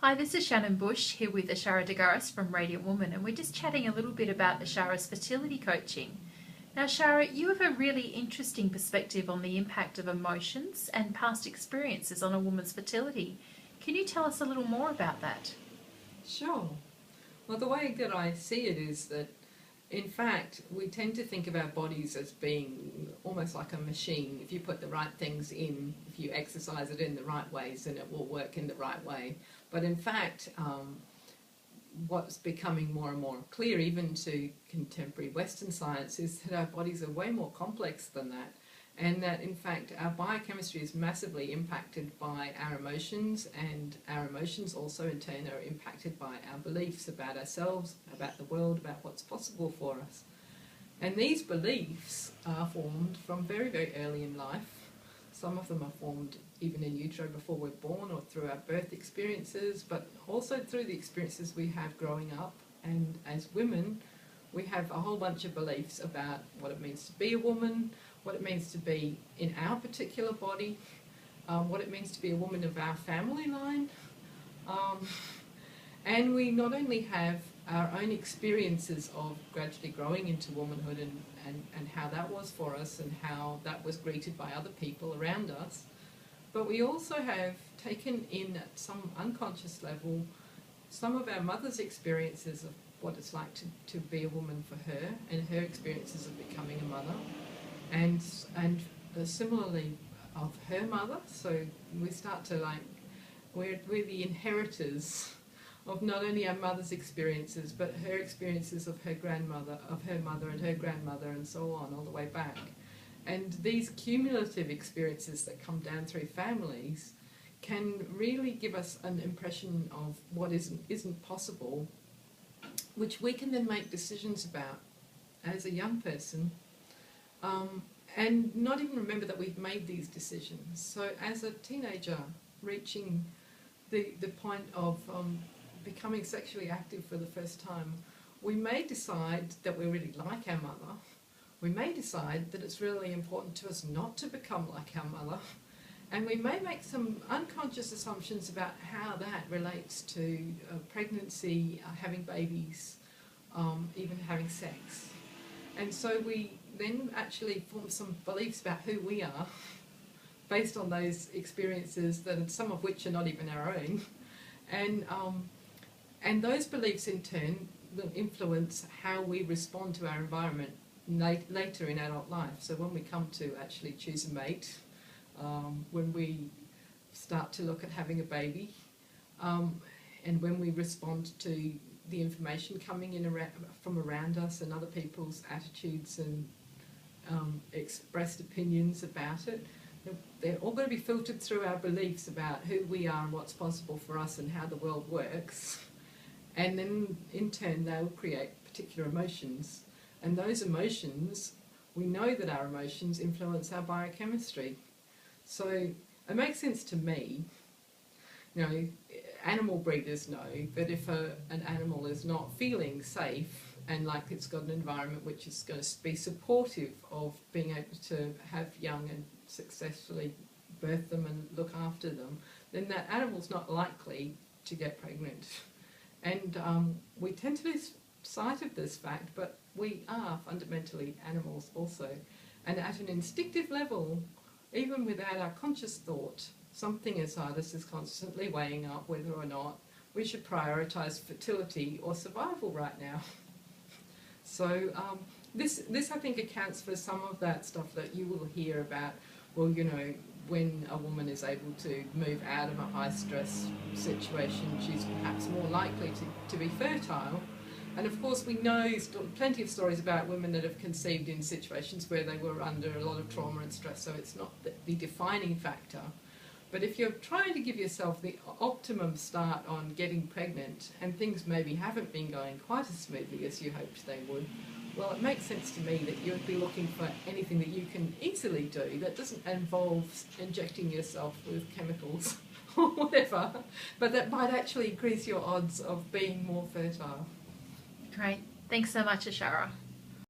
Hi, this is Shannon Bush here with Ashara Degaris from Radiant Woman, and we're just chatting a little bit about Ashara's fertility coaching. Now, Ashara, you have a really interesting perspective on the impact of emotions and past experiences on a woman's fertility. Can you tell us a little more about that? Sure. Well, the way that I see it is that, in fact, we tend to think of our bodies as being almost like a machine. If you put the right things in, if you exercise it in the right ways, then it will work in the right way. But in fact, what's becoming more and more clear, even to contemporary Western science, is that our bodies are way more complex than that. And that, in fact, our biochemistry is massively impacted by our emotions, and our emotions also, in turn, are impacted by our beliefs about ourselves, about the world, about what's possible for us. And these beliefs are formed from very, very early in life. Some of them are formed even in utero before we're born, or through our birth experiences, but also through the experiences we have growing up. And as women, we have a whole bunch of beliefs about what it means to be a woman, what it means to be in our particular body, what it means to be a woman of our family line. And we not only have our own experiences of gradually growing into womanhood and how that was for us and how that was greeted by other people around us, but we also have taken in at some unconscious level some of our mother's experiences of what it's like to be a woman for her, and her experiences of becoming a mother, and similarly of her mother. So we start to we're the inheritors of not only our mother's experiences, but her experiences of her grandmother, of her mother and her grandmother, and so on, all the way back. And these cumulative experiences that come down through families can really give us an impression of what isn't possible, which we can then make decisions about as a young person, and not even remember that we've made these decisions. So as a teenager, reaching the point of becoming sexually active for the first time, we may decide that we really like our mother. We may decide that it's really important to us not to become like our mother. And we may make some unconscious assumptions about how that relates to pregnancy, having babies, even having sex. And so we then actually form some beliefs about who we are based on those experiences, that some of which are not even our own. And those beliefs in turn will influence how we respond to our environment later in adult life. So when we come to actually choose a mate, when we start to look at having a baby, and when we respond to the information coming in from around us and other people's attitudes and expressed opinions about it, they're all going to be filtered through our beliefs about who we are and what's possible for us and how the world works. And then in turn they'll create particular emotions. And those emotions, we know that our emotions influence our biochemistry. So it makes sense to me, animal breeders know that if an animal is not feeling safe and like it's got an environment which is going to be supportive of being able to have young and successfully birth them and look after them, then that animal's not likely to get pregnant. And we tend to lose sight of this fact, but we are fundamentally animals also. And at an instinctive level, even without our conscious thought, something inside us is constantly weighing up whether or not we should prioritise fertility or survival right now. So this I think accounts for some of that stuff that you will hear about, well, when a woman is able to move out of a high-stress situation, she's perhaps more likely to be fertile. And of course we know plenty of stories about women that have conceived in situations where they were under a lot of trauma and stress, so it's not the defining factor. But if you're trying to give yourself the optimum start on getting pregnant and things maybe haven't been going quite as smoothly as you hoped they would, well, it makes sense to me that you would be looking for anything that you can easily do that doesn't involve injecting yourself with chemicals or whatever, but that might actually increase your odds of being more fertile. Great. Thanks so much, Ashara.